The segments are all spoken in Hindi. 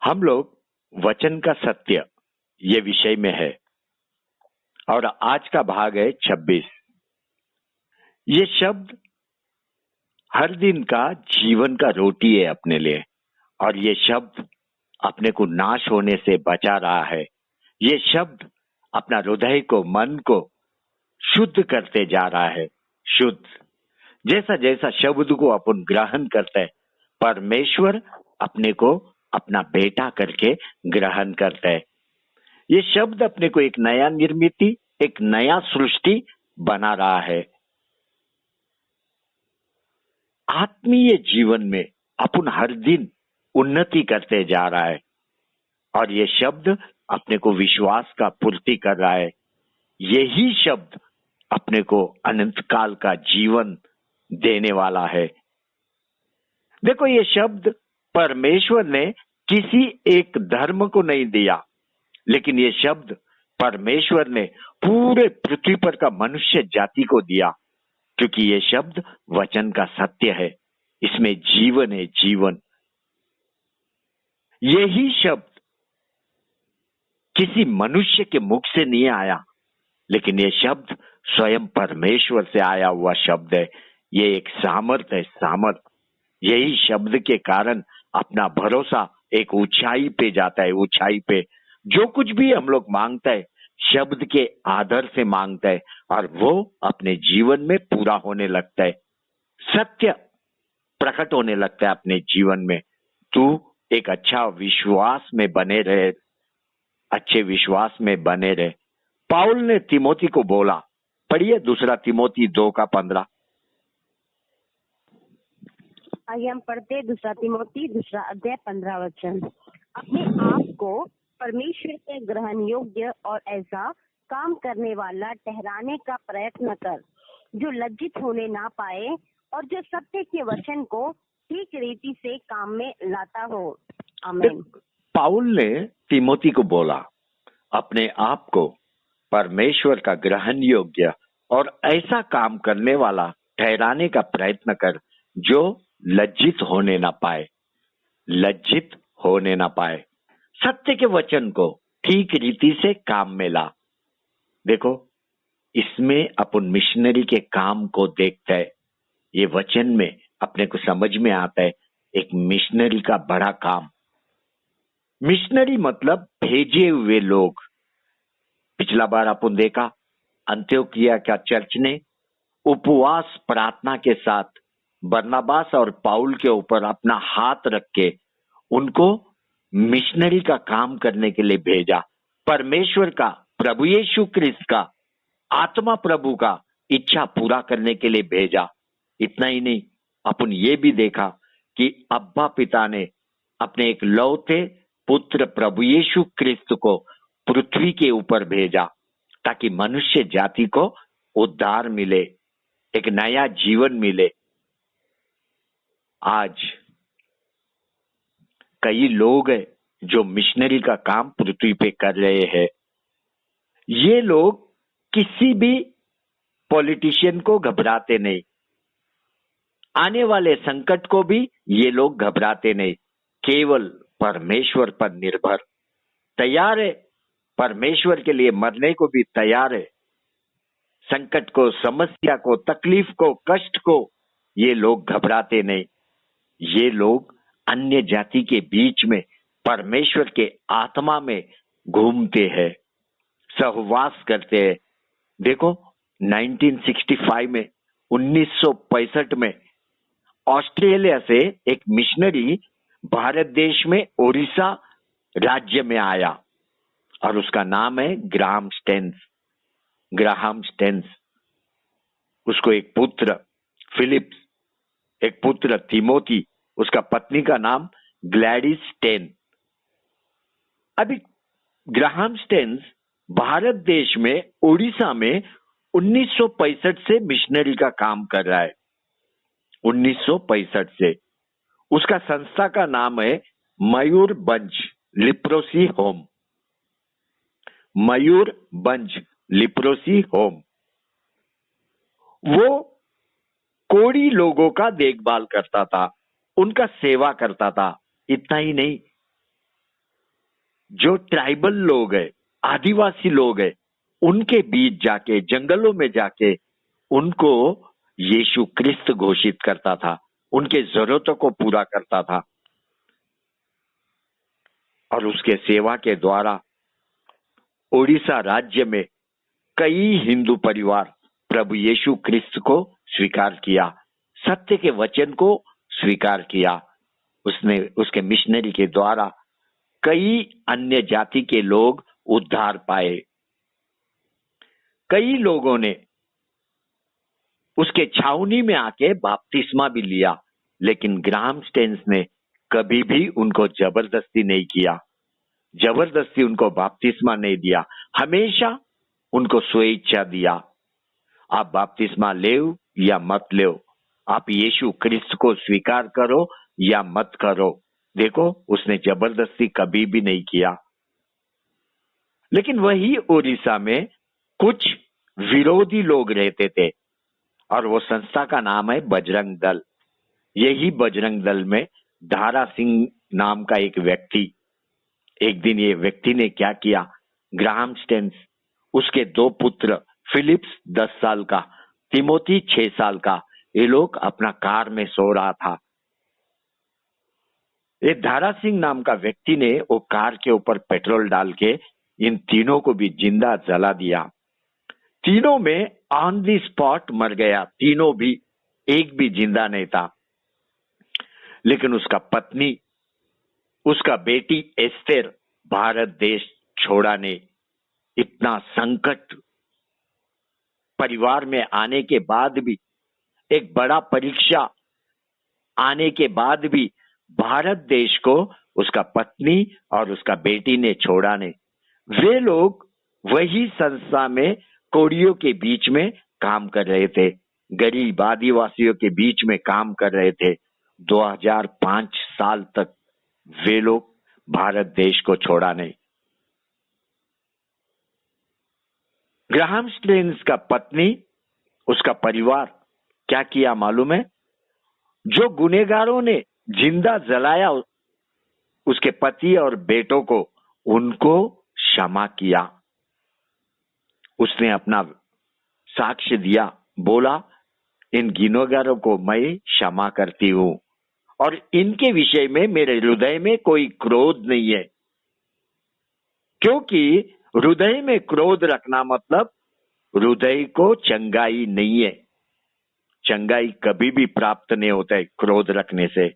हम लोग वचन का सत्य ये विषय में है और आज का भाग है 26। ये शब्द हर दिन का जीवन का रोटी है अपने लिए और ये शब्द अपने को नाश होने से बचा रहा है। ये शब्द अपना हृदय को, मन को शुद्ध करते जा रहा है। शुद्ध जैसा जैसा शब्द को अपन ग्रहण करते हैं, परमेश्वर अपने को अपना बेटा करके ग्रहण करता है। ये शब्द अपने को एक नया निर्मिति, एक नया सृष्टि बना रहा है। आत्मीय जीवन में अपन हर दिन उन्नति करते जा रहा है और ये शब्द अपने को विश्वास का पूर्ति कर रहा है। यही शब्द अपने को अनंत काल का जीवन देने वाला है। देखो, ये शब्द परमेश्वर ने किसी एक धर्म को नहीं दिया, लेकिन ये शब्द परमेश्वर ने पूरे पृथ्वी पर का मनुष्य जाति को दिया, क्योंकि ये शब्द वचन का सत्य है। इसमें जीवन है, जीवन। यही शब्द किसी मनुष्य के मुख से नहीं आया, लेकिन ये शब्द स्वयं परमेश्वर से आया हुआ शब्द है। ये एक सामर्थ है, सामर्थ। यही शब्द के कारण अपना भरोसा एक ऊंचाई पे जाता है, ऊंचाई पे। जो कुछ भी हम लोग मांगते हैं शब्द के आधार से मांगता है और वो अपने जीवन में पूरा होने लगता है। सत्य प्रकट होने लगता है अपने जीवन में। तू एक अच्छा विश्वास में बने रहे, अच्छे विश्वास में बने रहे। पाउल ने तिमोथी को बोला, पढ़िए 2 तिमोथी 2:15। आइए हम पढ़ते 2 तिमोथी 2 अध्याय 15 वचन। अपने आप को परमेश्वर के ग्रहण योग्य और ऐसा काम करने वाला ठहराने का प्रयत्न कर, जो लज्जित होने ना पाए और जो सत्य के वचन को ठीक रीति से काम में लाता हो। आमीन। पाउल ने तिमोथी को बोला, अपने आप को परमेश्वर का ग्रहण योग्य और ऐसा काम करने वाला ठहराने का प्रयत्न कर, जो लज्जित होने ना पाए, लज्जित होने ना पाए। सत्य के वचन को ठीक रीति से काम में ला। देखो, इसमें अपन मिशनरी के काम को देखते हैं। ये वचन में अपने को समझ में आता है एक मिशनरी का बड़ा काम। मिशनरी मतलब भेजे हुए लोग। पिछला बार अपन देखा, अंत्योकिया का चर्च ने उपवास प्रार्थना के साथ बरनबास और पाउल के ऊपर अपना हाथ रख के उनको मिशनरी का काम करने के लिए भेजा। परमेश्वर का, प्रभु यीशु क्रिस्त का, आत्मा प्रभु का इच्छा पूरा करने के लिए भेजा। इतना ही नहीं, अपन ये भी देखा कि अब्बा पिता ने अपने एक लौते पुत्र प्रभु यीशु क्रिस्त को पृथ्वी के ऊपर भेजा, ताकि मनुष्य जाति को उद्धार मिले, एक नया जीवन मिले। आज कई लोग हैं जो मिशनरी का काम पृथ्वी पे कर रहे हैं। ये लोग किसी भी पॉलिटिशियन को घबराते नहीं, आने वाले संकट को भी ये लोग घबराते नहीं, केवल परमेश्वर पर निर्भर, तैयार है, परमेश्वर के लिए मरने को भी तैयार है। संकट को, समस्या को, तकलीफ को, कष्ट को ये लोग घबराते नहीं। ये लोग अन्य जाति के बीच में परमेश्वर के आत्मा में घूमते हैं, सहवास करते हैं। देखो, 1965 में, 1965 में ऑस्ट्रेलिया से एक मिशनरी भारत देश में ओडिशा राज्य में आया और उसका नाम है ग्राहम स्टेन्स। उसको एक पुत्र फिलिप्स, एक पुत्र तिमोथी, उसका पत्नी का नाम ग्लैडिस स्टेन। अभी ग्राहम स्टेन्स भारत देश में ओडिशा में 1965 से मिशनरी का काम कर रहा है। 1965 से उसका संस्था का नाम है Mayurbhanj leprosy home. Mayurbhanj leprosy home. वो कोढ़ी लोगों का देखभाल करता था, उनका सेवा करता था। इतना ही नहीं, जो ट्राइबल लोग हैं, आदिवासी लोग हैं, उनके बीच जाके, जंगलों में जाके उनको यीशु क्रिस्त घोषित करता था, उनके जरूरतों को पूरा करता था। और उसके सेवा के द्वारा ओडिशा राज्य में कई हिंदू परिवार प्रभु यीशु क्रिस्त को स्वीकार किया, सत्य के वचन को स्वीकार किया। उसने उसके मिशनरी के द्वारा कई अन्य जाति के लोग उद्धार पाए। कई लोगों ने उसके छावनी में आके बपतिस्मा भी लिया, लेकिन ग्राहम स्टेन्स ने कभी भी उनको जबरदस्ती नहीं किया, जबरदस्ती उनको बपतिस्मा नहीं दिया, हमेशा उनको स्वेच्छा दिया। आप बपतिस्मा लेओ या मत लेओ, आप यीशु क्रिस्त को स्वीकार करो या मत करो। देखो, उसने जबरदस्ती कभी भी नहीं किया। लेकिन वही ओडिशा में कुछ विरोधी लोग रहते थे और वो संस्था का नाम है बजरंग दल। यही बजरंग दल में दारा सिंह नाम का एक व्यक्ति, एक दिन ये व्यक्ति ने क्या किया, ग्राहम स्टेन्स, उसके दो पुत्र फिलिप्स 10 साल का, तिमोथी 6 साल का, ये लोग अपना कार में सो रहा था। ये दारा सिंह नाम का व्यक्ति ने वो कार के ऊपर पेट्रोल डाल के इन तीनों को भी जिंदा जला दिया। तीनों में ऑन दी स्पॉट मर गया, तीनों भी, एक भी जिंदा नहीं था। लेकिन उसका पत्नी, उसका बेटी एस्तेर भारत देश छोड़ा ने, इतना संकट परिवार में आने के बाद भी, एक बड़ा परीक्षा आने के बाद भी भारत देश को उसका पत्नी और उसका बेटी ने छोड़ा नहीं। वे लोग वही संस्था में कोड़ियों के बीच में काम कर रहे थे, गरीब आदिवासियों के बीच में काम कर रहे थे। 2005 साल तक वे लोग भारत देश को छोड़ा नहीं। ग्राहम स्टेन्स का पत्नी, उसका परिवार क्या किया मालूम है? जो गुनहगारों ने जिंदा जलाया उसके पति और बेटों को, उनको क्षमा किया। उसने अपना साक्ष्य दिया, बोला इन गुनहगारों को मैं क्षमा करती हूं और इनके विषय में मेरे हृदय में कोई क्रोध नहीं है। क्योंकि हृदय में क्रोध रखना मतलब हृदय को चंगाई नहीं है। चंगाई कभी भी प्राप्त नहीं होता है क्रोध रखने से।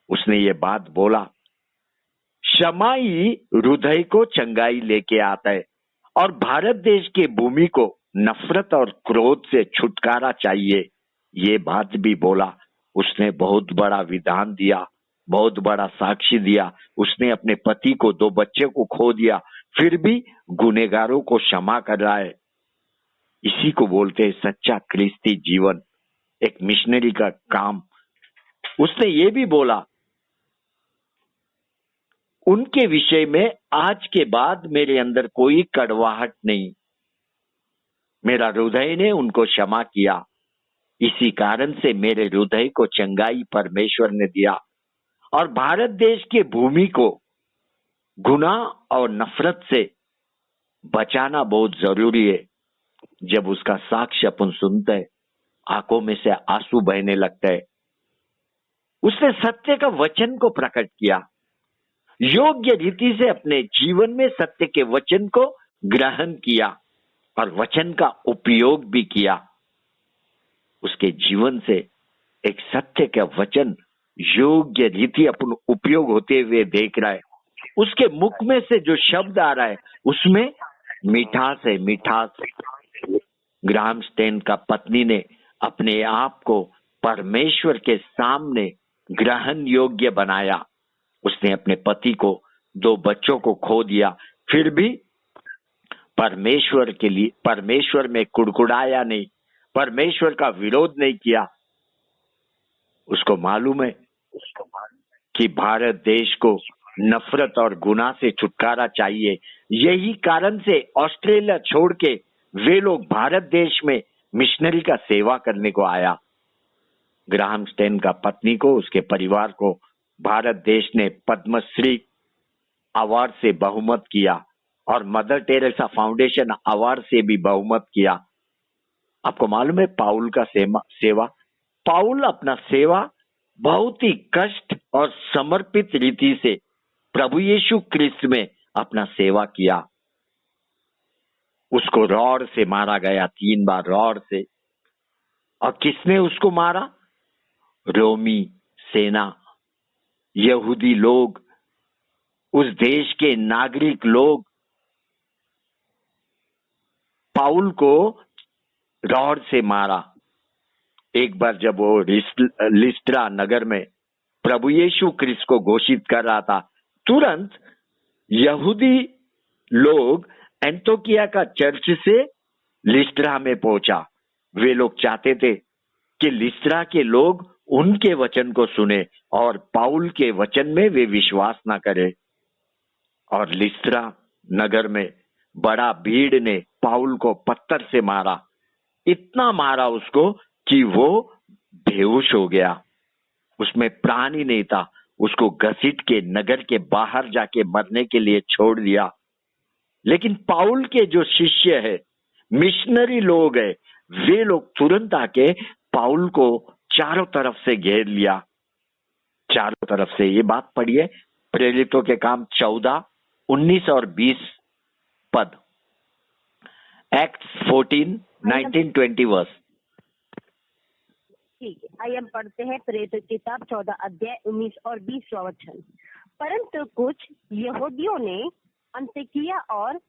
उसने ये बात बोला, क्षमा ही हृदय को चंगाई लेके आता है और भारत देश के भूमि को नफरत और क्रोध से छुटकारा चाहिए, ये बात भी बोला। उसने बहुत बड़ा विधान दिया, बहुत बड़ा साक्षी दिया। उसने अपने पति को, 2 बच्चे को खो दिया, फिर भी गुनहगारों को क्षमा कर रहा है। इसी को बोलते हैं सच्चा ख्रिस्ती जीवन, एक मिशनरी का काम। उसने ये भी बोला, उनके विषय में आज के बाद मेरे अंदर कोई कड़वाहट नहीं, मेरा हृदय ने उनको क्षमा किया, इसी कारण से मेरे हृदय को चंगाई परमेश्वर ने दिया। और भारत देश के भूमि को गुनाह और नफरत से बचाना बहुत जरूरी है। जब उसका साक्ष्य अपन सुनते हैं, आंखों में से आंसू बहने लगता है। उसने सत्य का वचन को प्रकट किया, योग्य रीति से अपने जीवन में सत्य के वचन को ग्रहण किया और वचन का उपयोग भी किया। उसके जीवन से एक सत्य का वचन योग्य रीति अपन उपयोग होते हुए देख रहा है। उसके मुख में से जो शब्द आ रहा है उसमें मिठास है, मिठास। ग्राहम स्टेन का पत्नी ने अपने आप को परमेश्वर के सामने ग्रहण योग्य बनाया। उसने अपने पति को, 2 बच्चों को खो दिया, फिर भी परमेश्वर के लिए, परमेश्वर में कुड़कुड़ाया नहीं, परमेश्वर का विरोध नहीं किया। उसको मालूम है कि भारत देश को नफरत और गुनाह से छुटकारा चाहिए। यही कारण से ऑस्ट्रेलिया छोड़ के वे लोग भारत देश में मिशनरी का सेवा करने को आया। ग्राहम स्टेन का पत्नी को, उसके परिवार को भारत देश ने पद्मश्री अवार्ड से बहुमत किया और मदर टेरेसा फाउंडेशन अवार्ड से भी बहुमत किया। आपको मालूम है पाउल का सेवा, पाउल अपना सेवा बहुत ही कष्ट और समर्पित रीति से प्रभु यीशु क्रिस्त में अपना सेवा किया। उसको रॉड से मारा गया, 3 बार रॉड से। और किसने उसको मारा? रोमी सेना, यहूदी लोग, उस देश के नागरिक लोग पाउल को रॉड से मारा। एक बार जब वो लिस्ट्रा नगर में प्रभु यीशु क्रिस्त को घोषित कर रहा था, तुरंत यहूदी लोग एंतोकिया का चर्च से लिस्ट्रा में पहुंचा। वे लोग चाहते थे कि लिस्ट्रा के लोग उनके वचन को सुने और पाउल के वचन में वे विश्वास ना करें। और लिस्ट्रा नगर में बड़ा भीड़ ने पाउल को पत्थर से मारा, इतना मारा उसको कि वो बेहोश हो गया, उसमें प्राण ही नहीं था। उसको घसीट के नगर के बाहर जाके मरने के लिए छोड़ दिया। लेकिन पाउल के जो शिष्य है, मिशनरी लोग है, वे लोग तुरंत आके पाउल को चारों तरफ से घेर लिया, चारों तरफ से। ये बात पढ़िए प्रेरितों के काम 14, 19 और 20 पद, एक्ट्स 14, 19, 20 वर्स। ठीक है, आइए हम पढ़ते हैं प्रेरितों की किताब 14 अध्याय 19 और 20 वचन। परंतु कुछ यहूदियों ने अंतिकिया और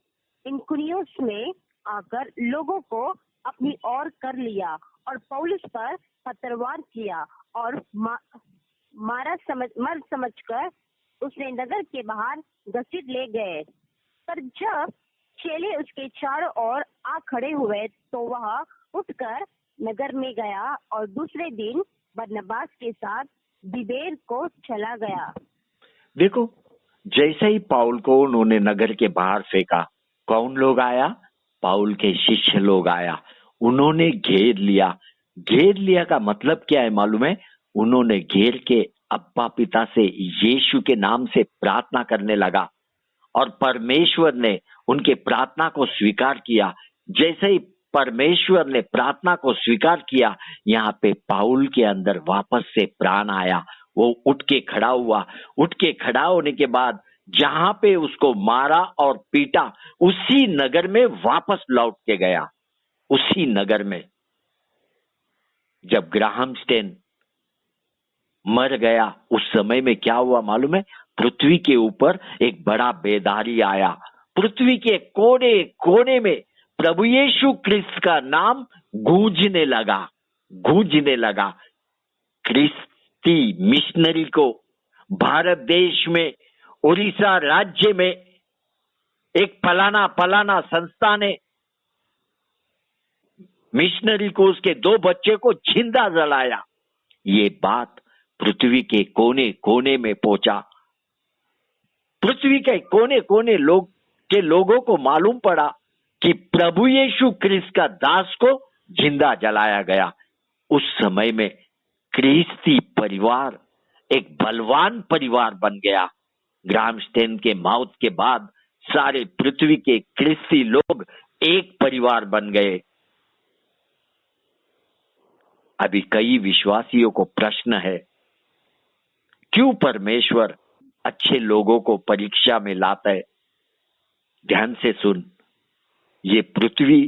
इकुनियुस में आकर लोगों को अपनी ओर कर लिया और पौलुस पर पथरवार किया और मर समझकर उसने नगर के बाहर घसीट ले गए। पर जब चेले उसके चारों ओर आ खड़े हुए तो वह उठकर नगर में गया और दूसरे दिन बरनबास के साथ दिबेर को चला गया। देखो, जैसे ही पाउल को उन्होंने नगर के बाहर फेंका, कौन लोग आया? पाउल के शिष्य लोग आया, उन्होंने घेर लिया। घेर लिया का मतलब क्या है मालूम है? उन्होंने घेर के अब्बा पिता से यीशु के नाम से प्रार्थना करने लगा और परमेश्वर ने उनके प्रार्थना को स्वीकार किया। जैसे ही परमेश्वर ने प्रार्थना को स्वीकार किया, यहाँ पे पाउल के अंदर वापस से प्राण आया। वो उठ के खड़ा हुआ। उठ के खड़ा होने के बाद जहां पे उसको मारा और पीटा, उसी नगर में वापस लौट के गया। उसी नगर में जब ग्राहम स्टेन मर गया, उस समय में क्या हुआ मालूम है? पृथ्वी के ऊपर एक बड़ा बेदारी आया। पृथ्वी के कोने कोने में प्रभु यीशु क्रिस्त का नाम गूंजने लगा, गूंजने लगा। क्रिस्ती मिशनरी को भारत देश में, उड़ीसा राज्य में एक फलाना संस्था ने मिशनरी को, उसके 2 बच्चे को जिंदा जलाया। ये बात पृथ्वी के कोने कोने में पहुंचा। पृथ्वी के कोने कोने लोगों को मालूम पड़ा कि प्रभु यीशु क्रिस्त का दास को जिंदा जलाया गया। उस समय में क्रिस्ती परिवार एक बलवान परिवार बन गया। ग्राहम स्टेन के मौत के बाद सारे पृथ्वी के क्रिस्ती लोग एक परिवार बन गए। अभी कई विश्वासियों को प्रश्न है, क्यों परमेश्वर अच्छे लोगों को परीक्षा में लाता है? ध्यान से सुन, ये पृथ्वी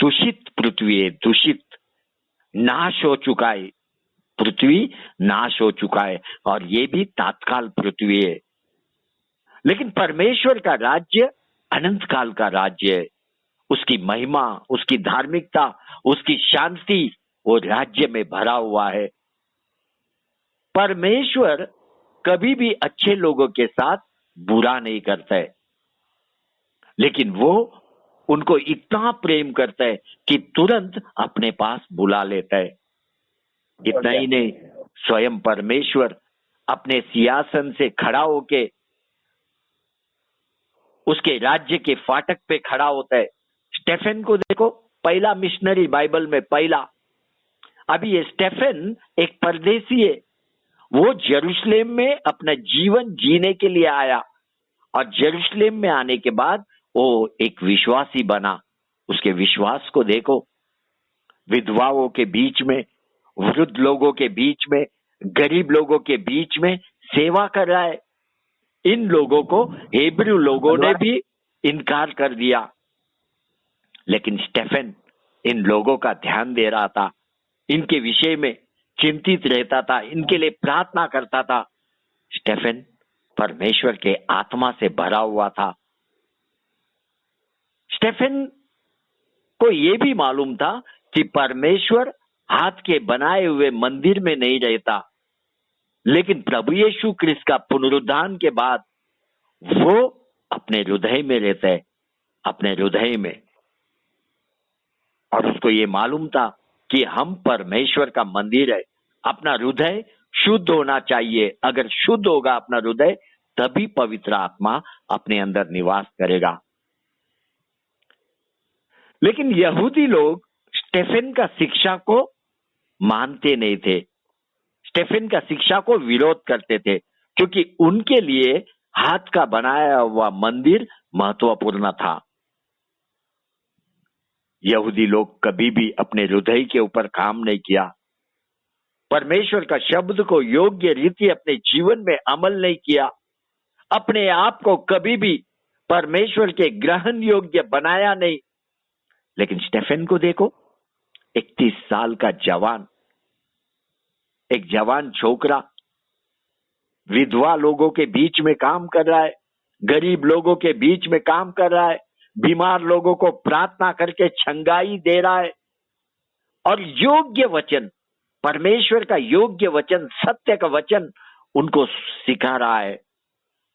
दूषित पृथ्वी है, दूषित, नाश हो चुका है। पृथ्वी नाश हो चुका है और ये भी तात्काल पृथ्वी है। लेकिन परमेश्वर का राज्य अनंत काल का राज्य है। उसकी महिमा, उसकी धार्मिकता, उसकी शांति वो राज्य में भरा हुआ है। परमेश्वर कभी भी अच्छे लोगों के साथ बुरा नहीं करता है, लेकिन वो उनको इतना प्रेम करता है कि तुरंत अपने पास बुला लेता है। इतना ही नहीं, स्वयं परमेश्वर अपने सिंहासन से खड़ा होके उसके राज्य के फाटक पे खड़ा होता है। स्टेफन को देखो, पहला मिशनरी बाइबल में पहला। अभी ये स्टेफन एक परदेसी है, वो यरूशलेम में अपना जीवन जीने के लिए आया और यरूशलेम में आने के बाद वो एक विश्वासी बना। उसके विश्वास को देखो, विधवाओं के बीच में, वृद्ध लोगों के बीच में, गरीब लोगों के बीच में सेवा कर रहा है। इन लोगों को हेब्रू लोगों ने भी इनकार कर दिया, लेकिन स्टेफन इन लोगों का ध्यान दे रहा था, इनके विषय में चिंतित रहता था, इनके लिए प्रार्थना करता था। स्टेफन परमेश्वर के आत्मा से भरा हुआ था। स्टेफन को यह भी मालूम था कि परमेश्वर हाथ के बनाए हुए मंदिर में नहीं रहता, लेकिन प्रभु यीशु क्रिस्त का पुनरुत्थान के बाद वो अपने हृदय में रहता है, अपने हृदय में। और उसको ये मालूम था कि हम परमेश्वर का मंदिर है। अपना हृदय शुद्ध होना चाहिए। अगर शुद्ध होगा अपना हृदय, तभी पवित्र आत्मा अपने अंदर निवास करेगा। लेकिन यहूदी लोग स्टेफन का शिक्षा को मानते नहीं थे, स्टेफन का शिक्षा को विरोध करते थे, क्योंकि उनके लिए हाथ का बनाया हुआ मंदिर महत्वपूर्ण था। यहूदी लोग कभी भी अपने हृदय के ऊपर काम नहीं किया, परमेश्वर का शब्द को योग्य रीति अपने जीवन में अमल नहीं किया, अपने आप को कभी भी परमेश्वर के ग्रहण योग्य बनाया नहीं। लेकिन स्टेफन को देखो, 31 साल का जवान, एक जवान छोकरा विधवा लोगों के बीच में काम कर रहा है, गरीब लोगों के बीच में काम कर रहा है, बीमार लोगों को प्रार्थना करके चंगाई दे रहा है, और योग्य वचन, परमेश्वर का योग्य वचन, सत्य का वचन उनको सिखा रहा है।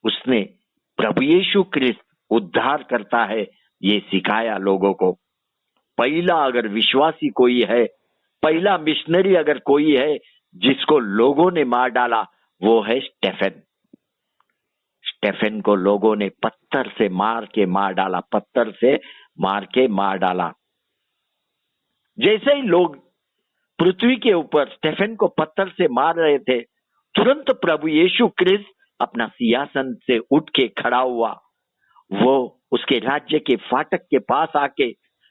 उसने प्रभु यीशु क्रिस्त उद्धार करता है ये सिखाया लोगों को। पहला अगर विश्वासी कोई है, पहला मिशनरी अगर कोई है जिसको लोगों ने मार डाला, वो है स्टेफन। स्टेफन को लोगों ने पत्थर से मार के मार डाला, पत्थर से मार के मार डाला। जैसे ही लोग पृथ्वी के ऊपर स्टेफन को पत्थर से मार रहे थे, तुरंत प्रभु यीशु क्रिस्त अपना सिंहासन से उठ के खड़ा हुआ। वो उसके राज्य के फाटक के पास आके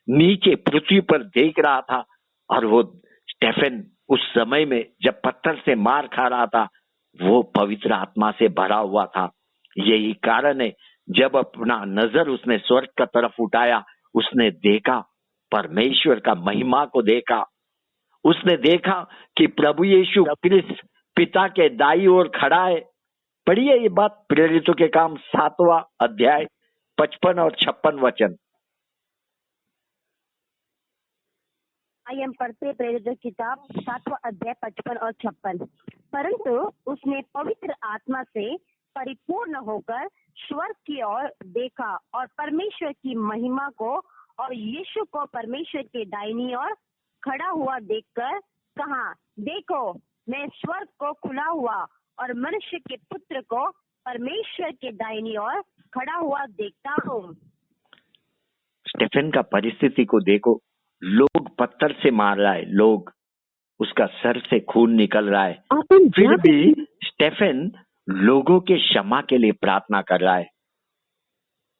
नीचे पृथ्वी पर देख रहा था, और वो स्टेफन उस समय में जब पत्थर से मार खा रहा था, वो पवित्र आत्मा से भरा हुआ था। यही कारण है, जब अपना नजर उसने स्वर्ग की तरफ उठाया, उसने देखा परमेश्वर का महिमा को देखा। उसने देखा कि प्रभु यीशु क्रिस्त पिता के दाई ओर खड़ा है। पढ़िए ये बात, प्रेरितों के काम 7वां अध्याय 55 और 56 वचन। आइए हम पढ़ते प्रेरितों की किताब 7वां अध्याय 55 और 56। परंतु उसने पवित्र आत्मा से परिपूर्ण होकर स्वर्ग की ओर देखा और परमेश्वर की महिमा को और यीशु को परमेश्वर के दाहिनी ओर खड़ा हुआ देखकर कहा, देखो मैं स्वर्ग को खुला हुआ और मनुष्य के पुत्र को परमेश्वर के दाहिनी ओर खड़ा हुआ देखता हूँ। स्टेफन का परिस्थिति को देखो, लोग पत्थर से मार रहा है, लोग उसका सर से खून निकल रहा है, फिर भी स्टेफन लोगों के क्षमा के लिए प्रार्थना कर रहा है,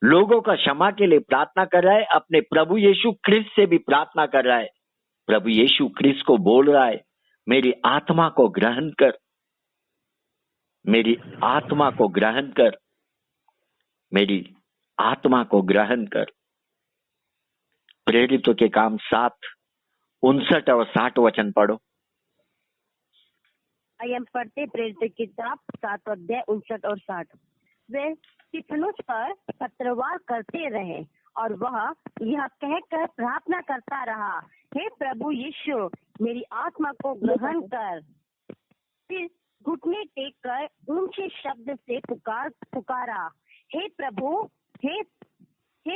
लोगों का क्षमा के लिए प्रार्थना कर रहा है, अपने प्रभु यीशु क्रिस्त से भी प्रार्थना कर रहा है। प्रभु यीशु क्रिस्त को बोल रहा है, मेरी आत्मा को ग्रहण कर, मेरी आत्मा को ग्रहण कर, मेरी आत्मा को ग्रहण कर। प्रेरितों के काम 7:59 और 60 वचन पढ़ो। आइए हम पढ़ते प्रेरितों की किताब 7 अध्याय 59 और 60। वे स्तिफनुस पर पत्रवार करते रहे और वह यह कहकर प्रार्थना करता रहा, हे प्रभु यीशु मेरी आत्मा को ग्रहण कर। फिर घुटने टेक कर ऊंचे शब्द से पुकारा, हे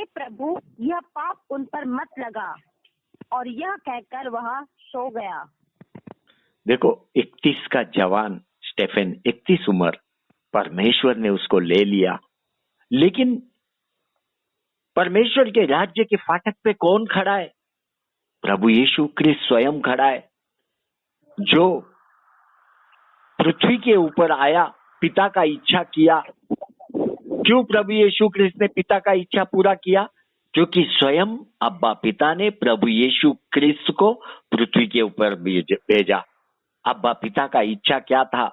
प्रभु यह पाप उन पर मत लगा। और यह कहकर वह सो गया। देखो, 31 का जवान स्टेफन, 31 उम्र, परमेश्वर ने उसको ले लिया। लेकिन परमेश्वर के राज्य के फाटक पे कौन खड़ा है? प्रभु यीशु क्रिस्त स्वयं खड़ा है, जो पृथ्वी के ऊपर आया, पिता का इच्छा किया, क्यों प्रभु यीशु क्रिस्त ने पिता का इच्छा पूरा किया? क्योंकि स्वयं अब्बा पिता ने प्रभु यीशु क्रिस्त को पृथ्वी के ऊपर भेजा। अब्बा पिता का इच्छा क्या था?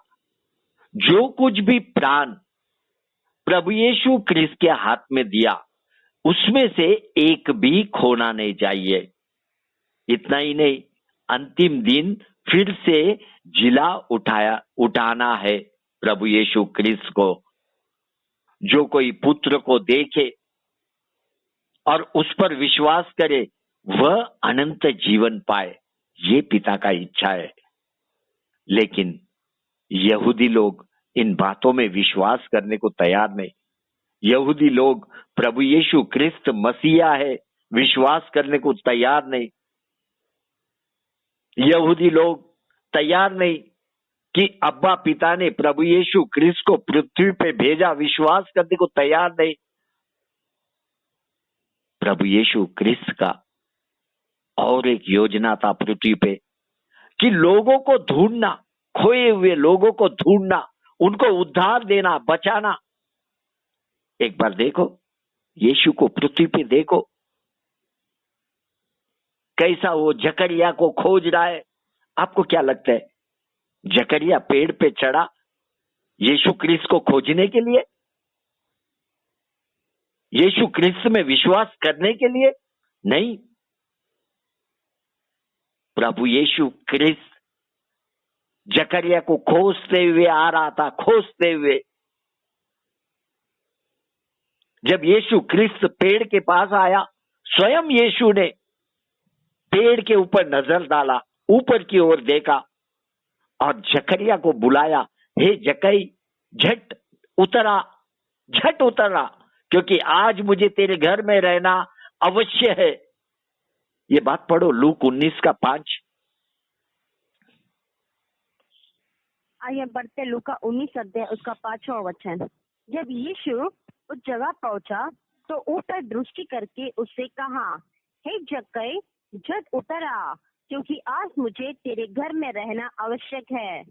जो कुछ भी प्राण प्रभु यीशु क्रिस्त के हाथ में दिया, उसमें से एक भी खोना नहीं चाहिए। इतना ही नहीं, अंतिम दिन फिर से जिला उठाना है प्रभु यीशु क्रिस्त को। जो कोई पुत्र को देखे और उस पर विश्वास करे, वह अनंत जीवन पाए, ये पिता का इच्छा है। लेकिन यहूदी लोग इन बातों में विश्वास करने को तैयार नहीं। यहूदी लोग प्रभु यीशु क्रिस्त मसीहा है विश्वास करने को तैयार नहीं। यहूदी लोग तैयार नहीं कि अब्बा पिता ने प्रभु यीशु क्रिस्त को पृथ्वी पे भेजा, विश्वास करने को तैयार नहीं। प्रभु यीशु क्रिस्त का और एक योजना था पृथ्वी पे कि लोगों को ढूंढना, खोए हुए लोगों को ढूंढना, उनको उद्धार देना, बचाना। एक बार देखो, यीशु को पृथ्वी पे देखो, कैसा वो जकरिया को खोज रहा है। आपको क्या लगता है, जकरिया पेड़ पे चढ़ा यीशु क्रिस्त को खोजने के लिए, यीशु क्रिस्त में विश्वास करने के लिए? नहीं। प्रभु यीशु क्रिस्त जकरिया को खोजते हुए आ रहा था, खोजते हुए। जब यीशु क्रिस्त पेड़ के पास आया, स्वयं यीशु ने पेड़ के ऊपर नजर डाला, ऊपर की ओर देखा और जकरिया को बुलाया, हे जकई, झट उतरा, झट उतरा, क्योंकि आज मुझे तेरे घर में रहना अवश्य है। ये बात पढ़ो, लूक 19:5। आइए बढ़ते लूका 19 अध्याय उसका 5वां वचन। जब यीशु उस जगह पहुंचा तो ऊपर दृष्टि करके उससे कहा, हे जक्कई, झट उतर आ, क्योंकि आज मुझे तेरे घर में रहना आवश्यक है।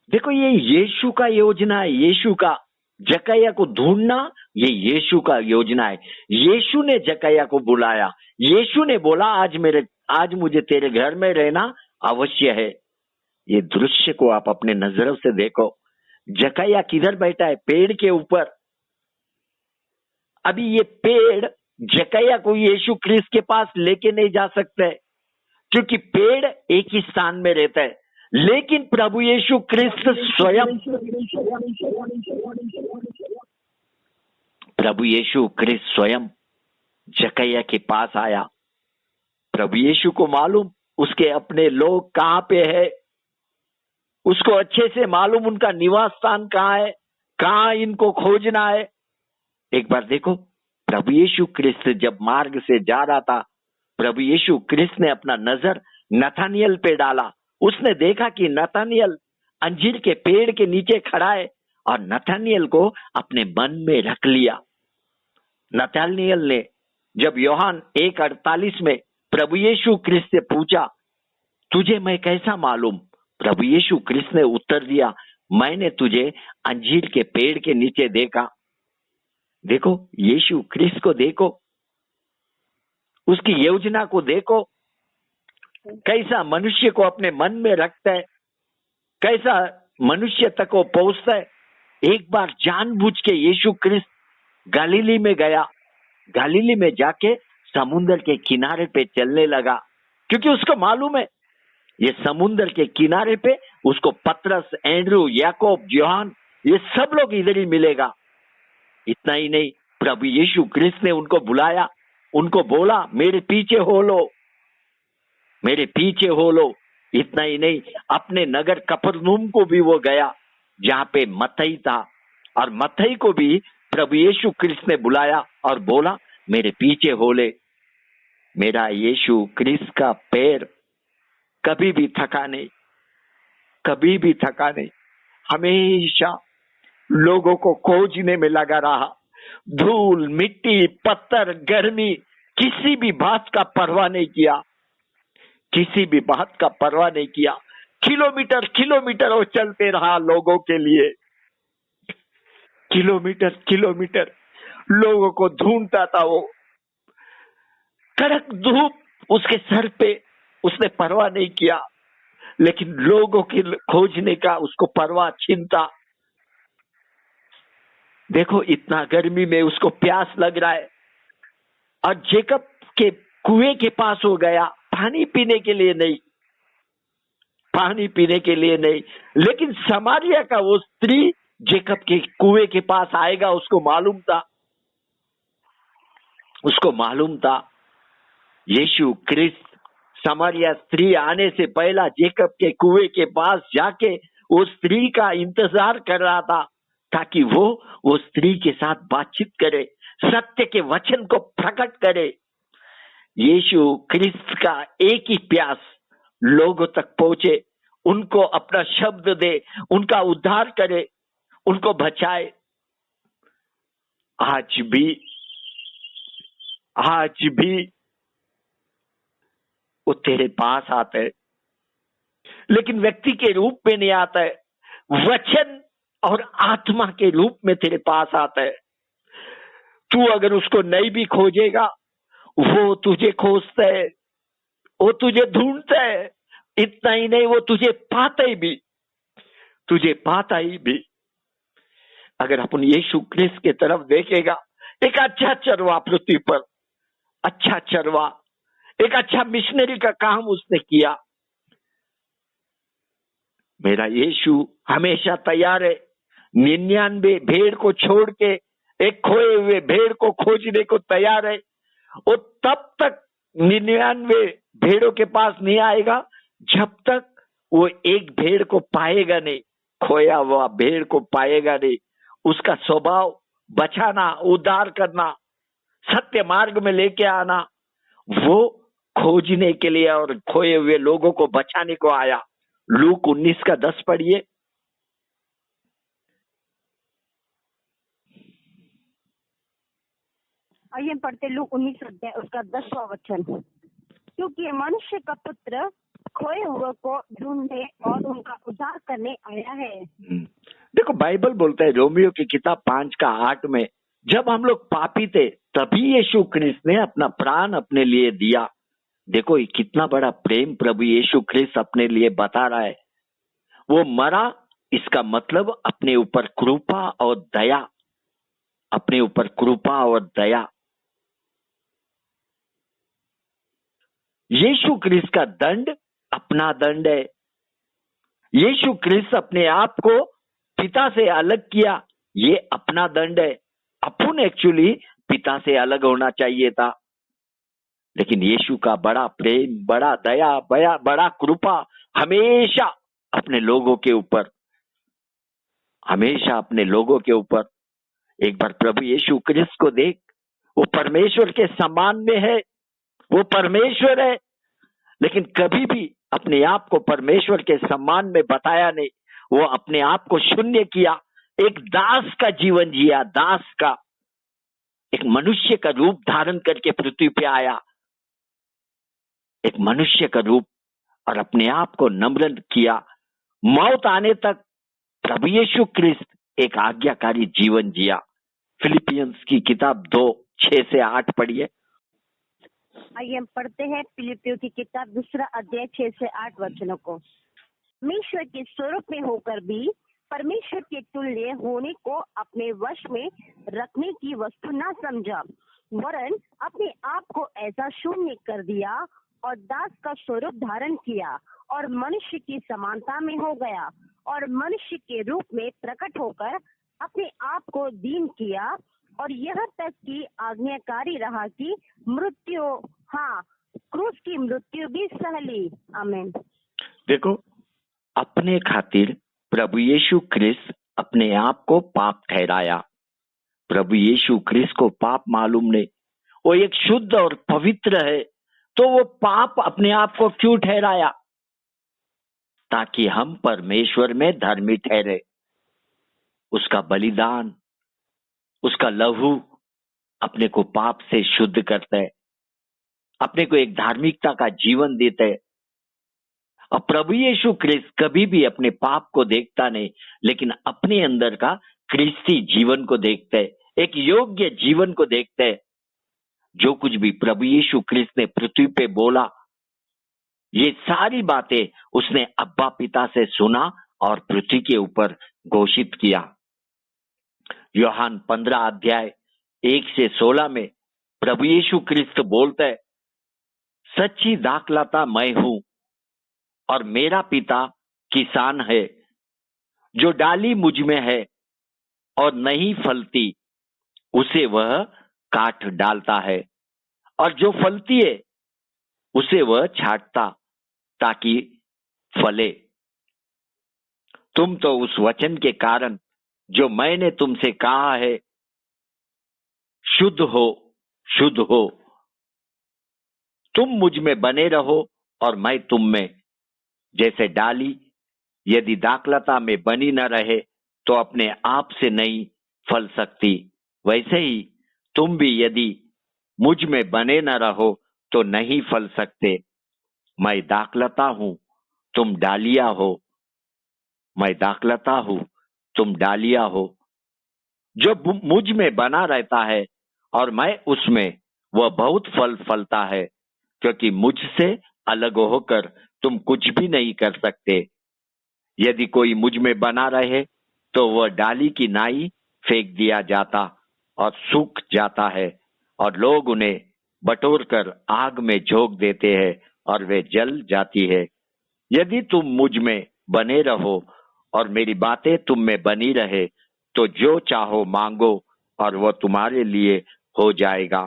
देखो, ये यीशु का योजना है। यीशु का जकैया को ढूंढना, ये यीशु का योजना है। यीशु ने जकैया को बुलाया, यीशु ने बोला, आज मुझे तेरे घर में रहना अवश्य है। ये दृश्य को आप अपने नजरों से देखो। जकैया किधर बैठा है? पेड़ के ऊपर। अभी ये पेड़ जकैया को यीशु क्रिस्त के पास लेके नहीं जा सकते, क्योंकि पेड़ एक ही स्थान में रहता है। लेकिन प्रभु यीशु क्रिस्त स्वयं, प्रभु यीशु क्रिस्त स्वयं जकैया के पास आया। प्रभु यीशु को मालूम उसके अपने लोग कहां पे है, उसको अच्छे से मालूम उनका निवास स्थान कहां है, कहां इनको खोजना है। एक बार देखो, प्रभु यीशु क्रिस्त जब मार्ग से जा रहा था, प्रभु यीशु क्रिस्त ने अपना नजर नथानियल पे डाला। उसने देखा कि नथानियल अंजीर के पेड़ के नीचे खड़ा है और नथानियल को अपने मन में रख लिया। नथानियल ने जब यूहन्ना 1:48 में प्रभु यीशु क्रिस्त से पूछा, तुझे मैं कैसा मालूम? प्रभु यीशु क्रिस्त ने उत्तर दिया, मैंने तुझे अंजीर के पेड़ के नीचे देखा। देखो, यीशु क्रिस्त को देखो, उसकी योजना को देखो, कैसा मनुष्य को अपने मन में रखता है, कैसा मनुष्य तक वो पहुंचता है। एक बार जानबूझ के यीशु क्रिस्त गलीली में गया, गलीली में जाके समुद्र के किनारे पे चलने लगा, क्योंकि उसको मालूम है ये समुद्र के किनारे पे उसको पतरस, एंड्रू, याकूब, यूहन्ना, ये सब लोग इधर ही मिलेगा। इतना ही नहीं, प्रभु यीशु क्रिस्त ने उनको बुलाया, उनको बोला, मेरे पीछे हो लो, मेरे पीछे हो लो। इतना ही नहीं, अपने नगर कफरनहूम को भी वो गया जहां पे मत्ती था, और मत्ती को भी प्रभु यीशु क्रिस्त ने बुलाया और बोला, मेरे पीछे हो ले। मेरा यीशु क्रिस्त का पैर कभी भी थका नहीं, कभी भी थका नहीं, हमेशा लोगों को खोजने में लगा रहा। धूल, मिट्टी, पत्थर, गर्मी, किसी भी बात का परवाह नहीं किया, किसी भी बात का परवाह नहीं किया। किलोमीटर किलोमीटर वो चलते रहा लोगों के लिए, किलोमीटर किलोमीटर। लोगों को ढूंढता था। वो कड़क धूप उसके सर पे, उसने परवाह नहीं किया, लेकिन लोगों की खोजने का उसको परवाह चिंता। देखो इतना गर्मी में उसको प्यास लग रहा है और जेकब के कुएं के पास हो गया, पानी पीने के लिए नहीं, पानी पीने के लिए नहीं। लेकिन समारिया का वो स्त्री जेकब के कुएं के पास आएगा, उसको मालूम था, उसको मालूम था यीशु क्रिस्त समारिया स्त्री आने से पहला जेकब के कुएं के पास जाके वो स्त्री का इंतजार कर रहा था, ताकि वो स्त्री के साथ बातचीत करे, सत्य के वचन को प्रकट करे। यीशु क्रिस्त का एक ही प्यास लोगों तक पहुंचे, उनको अपना शब्द दे, उनका उद्धार करे, उनको बचाए। आज भी वो तेरे पास आता है, लेकिन व्यक्ति के रूप में नहीं आता है, वचन और आत्मा के रूप में तेरे पास आता है। तू अगर उसको नहीं भी खोजेगा, वो तुझे खोजता है, वो तुझे ढूंढता है। इतना ही नहीं, वो तुझे पाता ही भी। अगर अपन यीशु क्रिस्त के तरफ देखेगा, एक अच्छा चरवा पृथ्वी पर, अच्छा चरवा, एक अच्छा मिशनरी का काम उसने किया। मेरा यीशु हमेशा तैयार है 99 भेड़ को छोड़ के एक खोए हुए भेड़ को खोजने को तैयार है। और तब तक 99 भेड़ों के पास नहीं आएगा जब तक वो एक भेड़ को पाएगा नहीं, खोया हुआ भेड़ को पाएगा नहीं। उसका स्वभाव बचाना, उद्धार करना, सत्य मार्ग में लेके आना, वो खोजने के लिए और खोए हुए लोगों को बचाने को आया। लूक 19:10 पढ़िए। आइए हम पढ़ते लूक 19 अध्याय उसका 10वां वचन। क्योंकि मनुष्य का पुत्र खोए हुए को ढूंढने और उनका उद्धार करने आया है। देखो बाइबल बोलता है रोमियो की किताब 5:8 में, जब हम लोग पापी थे तभी यीशु क्रिस्त ने अपना प्राण अपने लिए दिया। देखो ये कितना बड़ा प्रेम प्रभु यीशु क्रिस्त अपने लिए बता रहा है। वो मरा, इसका मतलब अपने ऊपर कृपा और दया, अपने ऊपर कृपा और दया। यीशु क्रिस्त का दंड अपना दंड है। यीशु क्रिस्त अपने आप को पिता से अलग किया, ये अपना दंड है। अपन एक्चुअली पिता से अलग होना चाहिए था, लेकिन यीशु का बड़ा प्रेम, बड़ा दया, बड़ा कृपा हमेशा अपने लोगों के ऊपर, हमेशा अपने लोगों के ऊपर। एक बार प्रभु यीशु क्रिस्त को देख, वो परमेश्वर के समान में है, वो परमेश्वर है, लेकिन कभी भी अपने आप को परमेश्वर के सम्मान में बताया नहीं। वो अपने आप को शून्य किया, एक दास का जीवन जिया, दास का, एक मनुष्य का रूप धारण करके पृथ्वी पे आया, एक मनुष्य का रूप, और अपने आप को नम्र किया। मौत आने तक प्रभु यीशु क्रिस्त एक आज्ञाकारी जीवन जिया। फिलिपियंस की किताब 2:6-8 पढ़िए। आइए हम पढ़ते हैं फिलिपियों की किताब 2 अध्याय 6 से 8 वचनों को। परमेश्वर के स्वरूप में होकर भी परमेश्वर के तुल्य होने को अपने वश में रखने की वस्तु न समझा, वरन अपने आप को ऐसा शून्य कर दिया और दास का स्वरूप धारण किया और मनुष्य की समानता में हो गया और मनुष्य के रूप में प्रकट होकर अपने आप को दीन किया और यह तक कि आज्ञाकारी रहा कि मृत्यु, हाँ क्रूस की मृत्यु भी सह ली। आमीन। देखो अपने खातिर प्रभु यीशु क्रिस्त अपने आप को पाप ठहराया। प्रभु यीशु क्रिस्त को पाप मालूम नहीं, वो एक शुद्ध और पवित्र है, तो वो पाप अपने आप को क्यों ठहराया? ताकि हम परमेश्वर में धर्मी ठहरे। उसका बलिदान, उसका लहू अपने को पाप से शुद्ध करता है, अपने को एक धार्मिकता का जीवन देता है। और प्रभु यीशु क्रिस्त कभी भी अपने पाप को देखता नहीं, लेकिन अपने अंदर का क्रिस्ती जीवन को देखता है। एक योग्य जीवन को देखते हैं। जो कुछ भी प्रभु यीशु ख्रिस्त ने पृथ्वी पे बोला, ये सारी बातें उसने अब्बा पिता से सुना और पृथ्वी के ऊपर घोषित किया। यूहन्ना 15 अध्याय 1 से 16 में प्रभु यीशु ख्रिस्त बोलते हैं, सच्ची दाखलता मैं हूं और मेरा पिता किसान है। जो डाली मुझ में है और नहीं फलती, उसे वह काट डालता है, और जो फलती है उसे वह छांटता ताकि फले। तुम तो उस वचन के कारण जो मैंने तुमसे कहा है शुद्ध हो, शुद्ध हो। तुम मुझ में बने रहो और मैं तुम में। जैसे डाली यदि दाखलता में बनी न रहे तो अपने आप से नहीं फल सकती, वैसे ही तुम भी यदि मुझ में बने न रहो तो नहीं फल सकते। मैं दाखलता हूं, तुम डालिया हो। मैं दाखलता हूं, तुम डालिया हो। जो मुझ में बना रहता है और मैं उसमें, वह बहुत फल फलता है, क्योंकि मुझसे अलग होकर तुम कुछ भी नहीं कर सकते। यदि कोई मुझ में बना रहे तो वह डाली की नाई फेंक दिया जाता और सूख जाता है, और लोग उन्हें बटोर कर आग में झोंक देते हैं और वे जल जाती है। यदि तुम मुझ में बने रहो और मेरी बातें तुम में बनी रहे तो जो चाहो मांगो और वह तुम्हारे लिए हो जाएगा।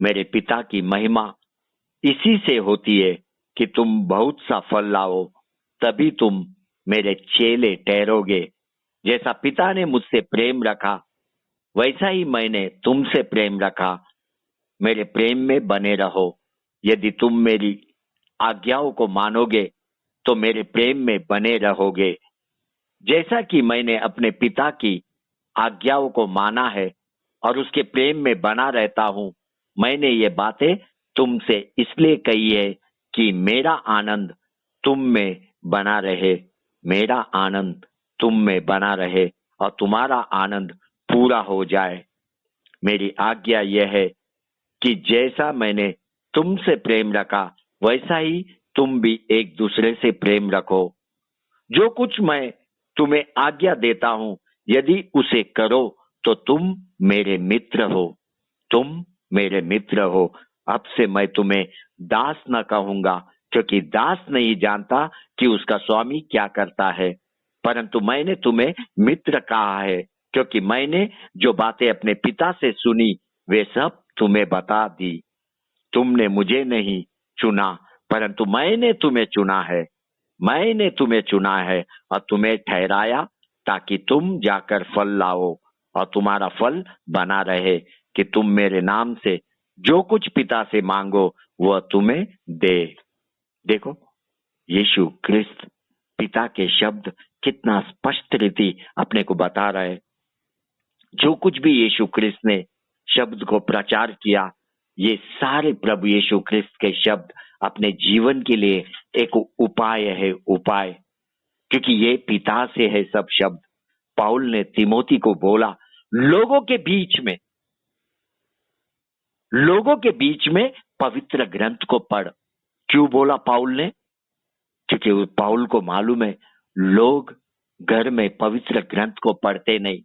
मेरे पिता की महिमा इसी से होती है कि तुम बहुत सा फल लाओ, तभी तुम मेरे चेले ठहरोगे। जैसा पिता ने मुझसे प्रेम रखा वैसा ही मैंने तुमसे प्रेम रखा। मेरे प्रेम में बने रहो। यदि तुम मेरी आज्ञाओं को मानोगे तो मेरे प्रेम में बने रहोगे, जैसा कि मैंने अपने पिता की आज्ञाओं को माना है और उसके प्रेम में बना रहता हूं। मैंने ये बातें तुमसे इसलिए कही है कि मेरा आनंद तुम में बना रहे, मेरा आनंद तुम में बना रहे और तुम्हारा आनंद पूरा हो जाए। मेरी आज्ञा यह है कि जैसा मैंने तुमसे प्रेम रखा वैसा ही तुम भी एक दूसरे से प्रेम रखो। जो कुछ मैं तुम्हें आज्ञा देता हूं, यदि उसे करो तो तुम मेरे मित्र हो। तुम मेरे मित्र हो। अब से मैं तुम्हें दास न कहूंगा, क्योंकि दास नहीं जानता कि उसका स्वामी क्या करता है, परंतु मैंने तुम्हें मित्र कहा है, क्योंकि मैंने जो बातें अपने पिता से सुनी वे सब तुम्हें बता दी। तुमने मुझे नहीं चुना, परंतु मैंने तुम्हें चुना है। मैंने तुम्हें चुना है और तुम्हें ठहराया ताकि तुम जाकर फल लाओ और तुम्हारा फल बना रहे, कि तुम मेरे नाम से जो कुछ पिता से मांगो वह तुम्हें दे। देखो, यीशु ख्रिस्त पिता के शब्द कितना स्पष्ट रीति अपने को बता रहे। जो कुछ भी यीशु ख्रिस्त ने शब्द को प्रचार किया, ये सारे प्रभु यीशु ख्रिस्त के शब्द अपने जीवन के लिए एक उपाय है, उपाय, क्योंकि ये पिता से है सब शब्द। पाउल ने तिमोथी को बोला, लोगों के बीच में पवित्र ग्रंथ को पढ़। क्यों बोला पाउल ने? क्योंकि पाउल को मालूम है लोग घर में पवित्र ग्रंथ को पढ़ते नहीं।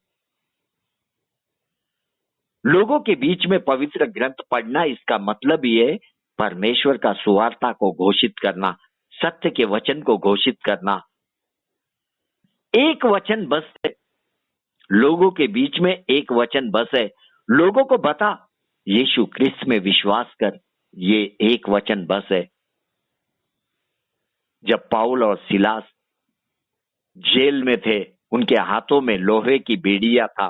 लोगों के बीच में पवित्र ग्रंथ पढ़ना, इसका मतलब ये परमेश्वर का सुवार्ता को घोषित करना, सत्य के वचन को घोषित करना। एक वचन बस है, लोगों के बीच में एक वचन बस है। लोगों को बता, यीशु ख्रिस्त में विश्वास कर, ये एक वचन बस है। जब पाउल और सिलास जेल में थे, उनके हाथों में लोहे की बेड़िया था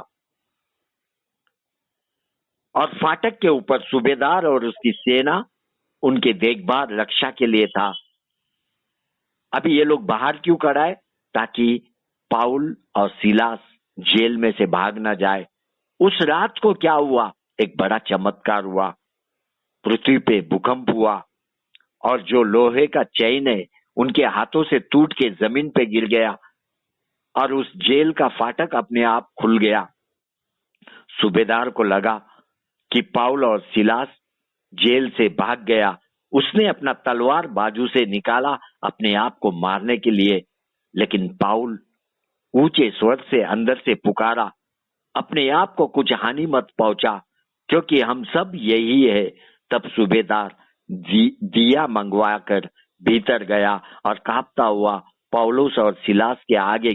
और फाटक के ऊपर सूबेदार और उसकी सेना उनके देखभाल रक्षा के लिए था। अभी ये लोग बाहर क्यों खड़ा है? ताकि पाउल और सिलास जेल में से भाग ना जाए। उस रात को क्या हुआ? एक बड़ा चमत्कार हुआ। पृथ्वी पे भूकंप हुआ और जो लोहे का चैन है उनके हाथों से टूट के जमीन पे गिर गया और उस जेल का फाटक अपने आप खुल गया। सूबेदार को लगा कि पाउल और सिलास जेल से भाग गया। उसने अपना तलवार बाजू से निकाला अपने आप को मारने के लिए, लेकिन पाउल ऊंचे स्वर से अंदर से पुकारा, अपने आप को कुछ हानि मत पहुंचा, क्योंकि हम सब यही है। तब सूबेदार दिया मंगवाकर भीतर गया और कांपता हुआ पौलुस और सिलास के आगे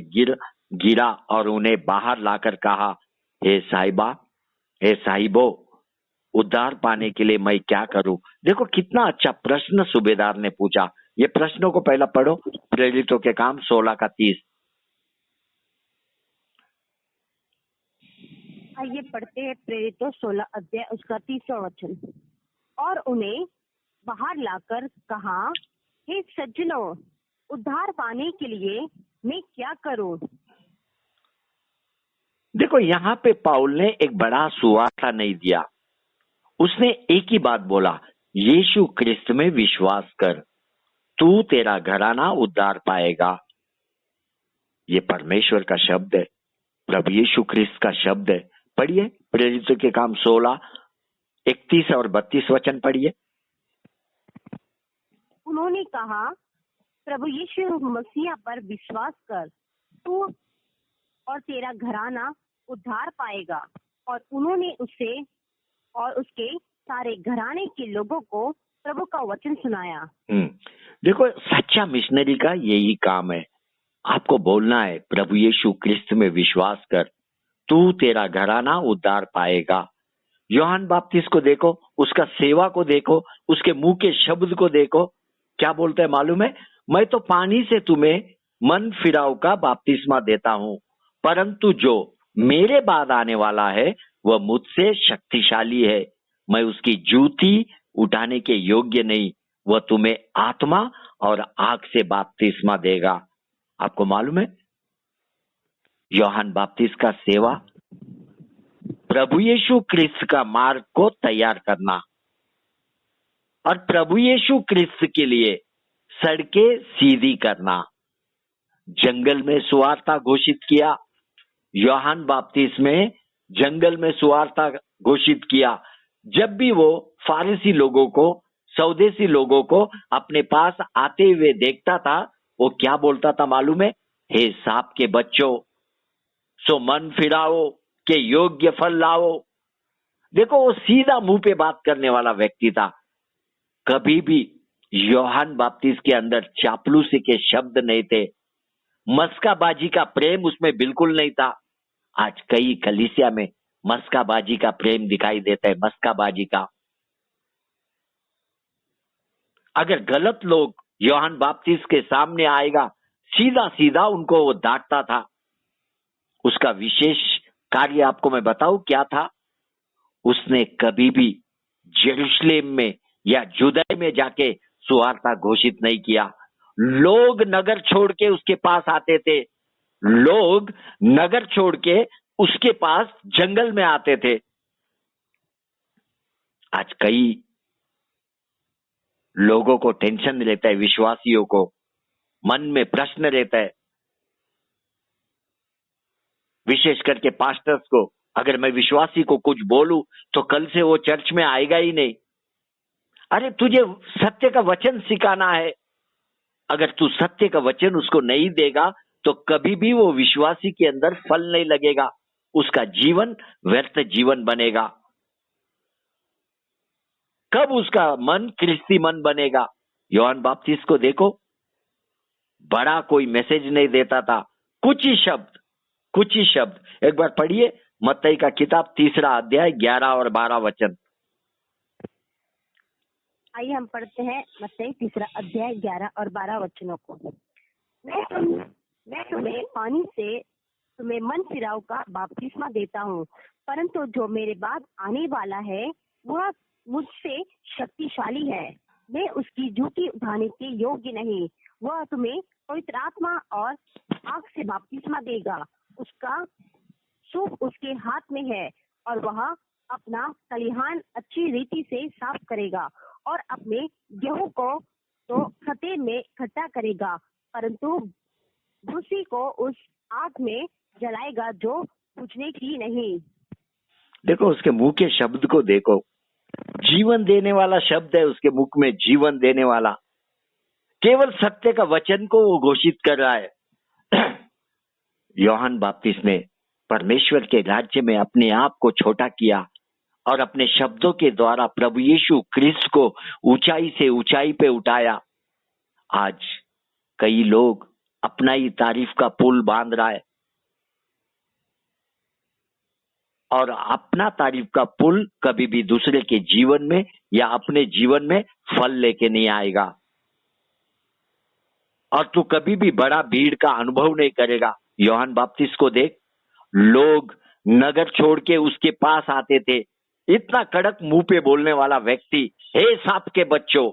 गिरा और उन्हें बाहर लाकर कहा, हे साहिबो, उद्धार पाने के लिए मैं क्या करूं? देखो कितना अच्छा प्रश्न सूबेदार ने पूछा। ये प्रश्नों को पहला पढ़ो, प्रेरितों के काम 16:30। आइए पढ़ते हैं प्रेरितों 16 अध्याय उसका 30वां वचन। और उन्हें बाहर लाकर कहा, हे सज्जनों, उद्धार पाने के लिए मैं क्या करूं? देखो यहाँ पे पाउल ने एक बड़ा सुवार्ता नहीं दिया। उसने एक ही बात बोला, यीशु क्रिस्त में विश्वास कर, तू तेरा घराना उद्धार पाएगा। ये परमेश्वर का शब्द है, प्रभु यीशु क्रिस्त का शब्द है। पढ़िए प्रेरितों के काम 16:31 और 32 वचन पढ़िए। उन्होंने कहा, प्रभु यीशु मसीह पर विश्वास कर, तू और तेरा घराना उद्धार पाएगा। और उन्होंने उसे और उसके सारे घराने के लोगों को प्रभु का वचन सुनाया। देखो सच्चा मिशनरी का यही काम है। आपको बोलना है, प्रभु यीशु क्रिस्त में विश्वास कर, तू तेरा घराना उद्धार पाएगा। यूहन्ना बपतिस्मा को देखो, उसका सेवा को देखो, उसके मुंह के शब्द को देखो, क्या बोलते हैं मालूम है? मैं तो पानी से तुम्हें मन फिराव का बपतिस्मा देता हूं, परंतु जो मेरे बाद आने वाला है वह मुझसे शक्तिशाली है, मैं उसकी जूती उठाने के योग्य नहीं। वह तुम्हें आत्मा और आग से बपतिस्मा देगा। आपको मालूम है, यूहन्ना बपतिस्मा का सेवा प्रभु यीशु क्रिस्त का मार्ग को तैयार करना और प्रभु यीशु क्रिस्त के लिए सड़कें सीधी करना। जंगल में सुवार्ता घोषित किया, यूहन्ना बपतिस्मा में जंगल में सुवार्ता घोषित किया। जब भी वो फारसी लोगों को, स्वदेशी लोगों को अपने पास आते हुए देखता था, वो क्या बोलता था मालूम है? हे सांप के बच्चों, सो मन फिराओ के योग्य फल लाओ। देखो वो सीधा मुंह पे बात करने वाला व्यक्ति था। कभी भी यूहन्ना बपतिस्मा के अंदर चापलूसी के शब्द नहीं थे, मस्काबाजी का प्रेम उसमें बिल्कुल नहीं था। आज कई कलीसिया में मस्काबाजी का प्रेम दिखाई देता है, मस्काबाजी का। अगर गलत लोग यूहन्ना बपतिस्मा के सामने आएगा, सीधा सीधा उनको वो डांटता था। उसका विशेष कार्य आपको मैं बताऊं क्या था? उसने कभी भी जेरूशलेम में या जुदै में जाके सुवार्ता घोषित नहीं किया। लोग नगर छोड़ के उसके पास आते थे, लोग नगर छोड़ के उसके पास जंगल में आते थे। आज कई लोगों को टेंशन रहता है, विश्वासियों को मन में प्रश्न रहता है, विशेष करके पास्टर्स को, अगर मैं विश्वासी को कुछ बोलूं तो कल से वो चर्च में आएगा ही नहीं। अरे तुझे सत्य का वचन सिखाना है, अगर तू सत्य का वचन उसको नहीं देगा तो कभी भी वो विश्वासी के अंदर फल नहीं लगेगा, उसका जीवन व्यर्थ जीवन बनेगा। कब उसका मन ख्रिस्ती मन बनेगा? यूहन्ना बपतिस्मा को देखो, बड़ा कोई मैसेज नहीं देता था, कुछ ही शब्द। एक बार पढ़िए मत्ती का किताब 3 अध्याय 11 और 12 वचन। आइए हम पढ़ते हैं मत्ती 3 अध्याय 11 और 12 वचनों को। मैं तुम्हें पानी से तुम्हें मन फिराव का बपतिस्मा देता हूँ, परंतु जो मेरे बाद आने वाला है वह मुझसे शक्तिशाली है, मैं उसकी जूती उठाने के योग्य नहीं। वह तुम्हें पवित्र आत्मा और आग से बपतिस्मा देगा। उसका सूप उसके हाथ में है और वह अपना खलिहान अच्छी रीति से साफ करेगा और अपने गेहूं को तो खते में इकट्ठा करेगा, परंतु भूसी को उस आग में जलाएगा जो बुझने की नहीं। देखो उसके मुंह के शब्द को देखो, जीवन देने वाला शब्द है उसके मुख में, जीवन देने वाला। केवल सत्य का वचन को वो घोषित कर रहा है। यूहन्ना बपतिस्मा ने परमेश्वर के राज्य में अपने आप को छोटा किया और अपने शब्दों के द्वारा प्रभु यीशु क्रिस्त को ऊंचाई से ऊंचाई पे उठाया। आज कई लोग अपना ही तारीफ का पुल बांध रहा है और अपना तारीफ का पुल कभी भी दूसरे के जीवन में या अपने जीवन में फल लेके नहीं आएगा, और तू कभी भी बड़ा भीड़ का अनुभव नहीं करेगा। यूहन्ना बपतिस्मा को देख, लोग नगर छोड़ के उसके पास आते थे। इतना कड़क मुंह पे बोलने वाला व्यक्ति, हे सांप के बच्चों,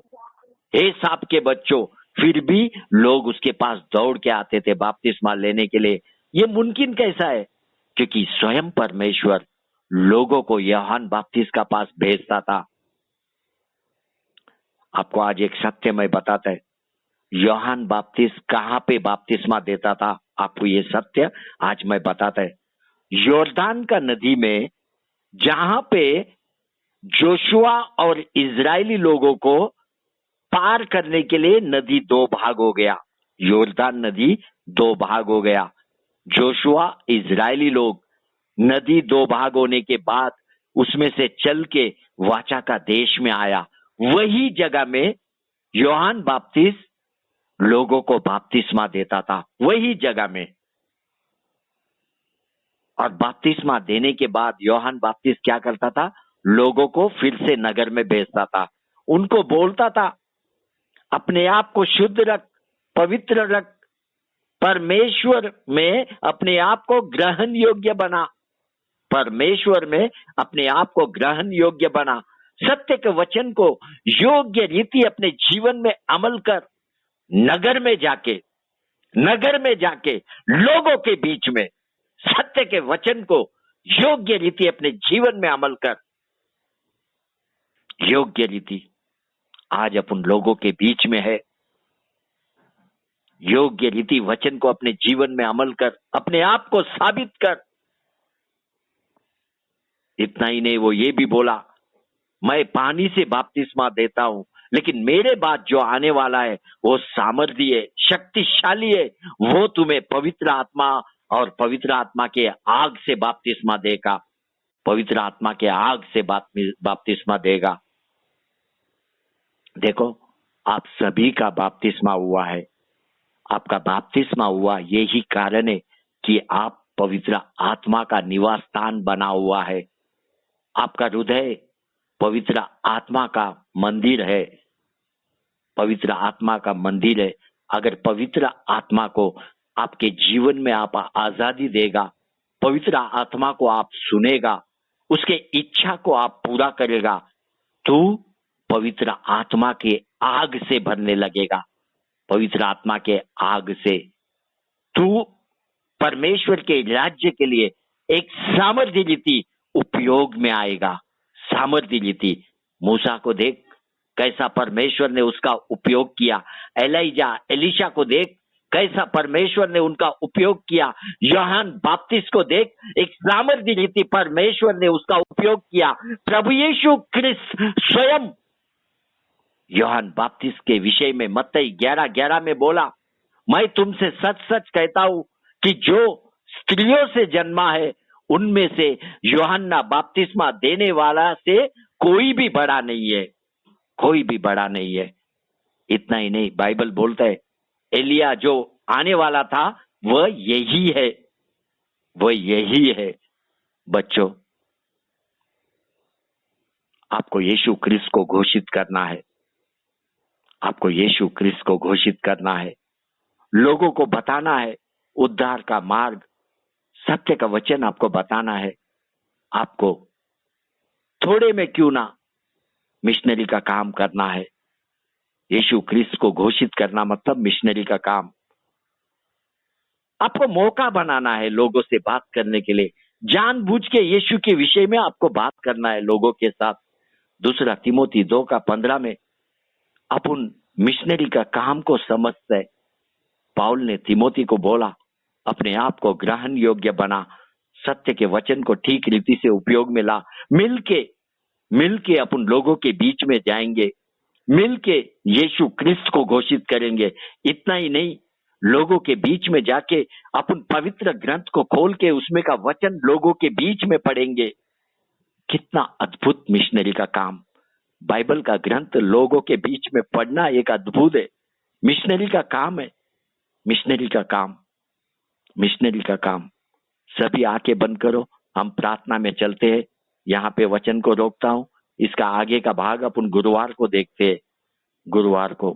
हे सांप के बच्चों, फिर भी लोग उसके पास दौड़ के आते थे बपतिस्मा लेने के लिए। ये मुमकिन कैसा है? क्योंकि स्वयं परमेश्वर लोगों को यूहन्ना बपतिस्मा का पास भेजता था। आपको आज एक सत्य मैं बताता है, यूहन्ना बपतिस्मा कहाँ पे बपतिस्मा देता था, आपको ये सत्य आज मैं बताता है। यॉर्दान का नदी में, जहां पे जोशुआ और इजरायली लोगों को पार करने के लिए नदी दो भाग हो गया। यॉर्दान नदी दो भाग हो गया। जोशुआ, इजरायली लोग, नदी दो भाग होने के बाद उसमें से चल के वाचा का देश में आया। वही जगह में यूहन्ना बपतिस्मा लोगों को बपतिस्मा देता था, वही जगह में। और बपतिस्मा देने के बाद यूहन्ना बपतिस्मा क्या करता था? लोगों को फिर से नगर में भेजता था। उनको बोलता था, अपने आप को शुद्ध रख, पवित्र रख, परमेश्वर में अपने आप को ग्रहण योग्य बना, परमेश्वर में अपने आप को ग्रहण योग्य बना। सत्य के वचन को योग्य रीति अपने जीवन में अमल कर, नगर में जाके लोगों के बीच में सत्य के वचन को योग्य रीति अपने जीवन में अमल कर। योग्य रीति आज अपन लोगों के बीच में है। योग्य रीति वचन को अपने जीवन में अमल कर, अपने आप को साबित कर। इतना ही नहीं, वो ये भी बोला, मैं पानी से बपतिस्मा देता हूं, लेकिन मेरे बाद जो आने वाला है वो सामर्थी है, शक्तिशाली है, वो तुम्हें पवित्र आत्मा और पवित्र आत्मा के आग से बपतिस्मा देगा, पवित्र आत्मा के आग से बपतिस्मा देगा। देखो, आप सभी का बपतिस्मा हुआ है। आपका बपतिस्मा हुआ यही कारण है कि आप पवित्र आत्मा का निवास स्थान बना हुआ है। आपका हृदय पवित्र आत्मा का मंदिर है, पवित्र आत्मा का मंदिर है। अगर पवित्र आत्मा को आपके जीवन में आप आजादी देगा, पवित्र आत्मा को आप सुनेगा, उसके इच्छा को आप पूरा करेगा, तो पवित्र आत्मा के आग से भरने लगेगा। पवित्र आत्मा के आग से तू परमेश्वर के राज्य के लिए एक सामर्थ्य रीति उपयोग में आएगा। सामर्थ्य रीति, मूसा को देख कैसा परमेश्वर ने उसका उपयोग किया। एलीशा को देख कैसा परमेश्वर ने उनका उपयोग किया। यूहन्ना बपतिस्मा को देख, एक सामर्थ्य रीति परमेश्वर ने उसका उपयोग किया। प्रभु यीशु क्रिस्त स्वयं यूहन्ना बपतिस्मा के विषय में मत्ती 11:11 में बोला, मैं तुमसे सच सच कहता हूं कि जो स्त्रियों से जन्मा है उनमें से यूहन्ना बपतिस्मा देने वाला से कोई भी बड़ा नहीं है, कोई भी बड़ा नहीं है। इतना ही नहीं, बाइबल बोलता है एलिया जो आने वाला था वह यही है, वह यही है। बच्चों, आपको यीशु क्रिस्त को घोषित करना है, आपको यीशु क्रिस्त को घोषित करना है, लोगों को बताना है उद्धार का मार्ग, सत्य का वचन आपको बताना है। आपको थोड़े में क्यों ना मिशनरी का काम करना है। यीशु क्रिस्त को घोषित करना मतलब मिशनरी का काम। आपको मौका बनाना है लोगों से बात करने के लिए, जानबूझ के यीशु के विषय में आपको बात करना है लोगों के साथ। दूसरा तीमुथी 2:15 में अपन मिशनरी का काम को समझते हैं। पाउल ने तीमुथी को बोला, अपने आप को ग्रहण योग्य बना, सत्य के वचन को ठीक रीति से उपयोग में ला। मिलके अपन लोगों के बीच में जाएंगे, मिलके यीशु क्रिस्त को घोषित करेंगे। इतना ही नहीं, लोगों के बीच में जाके अपन पवित्र ग्रंथ को खोल के उसमें का वचन लोगों के बीच में पढ़ेंगे। कितना अद्भुत मिशनरी का काम! बाइबल का ग्रंथ लोगों के बीच में पढ़ना एक अद्भुत है। मिशनरी का काम है, मिशनरी का काम, मिशनरी का काम। सभी आंखें बंद करो, हम प्रार्थना में चलते हैं। यहाँ पे वचन को रोकता हूँ, इसका आगे का भाग अपन गुरुवार को देखते हैं। गुरुवार को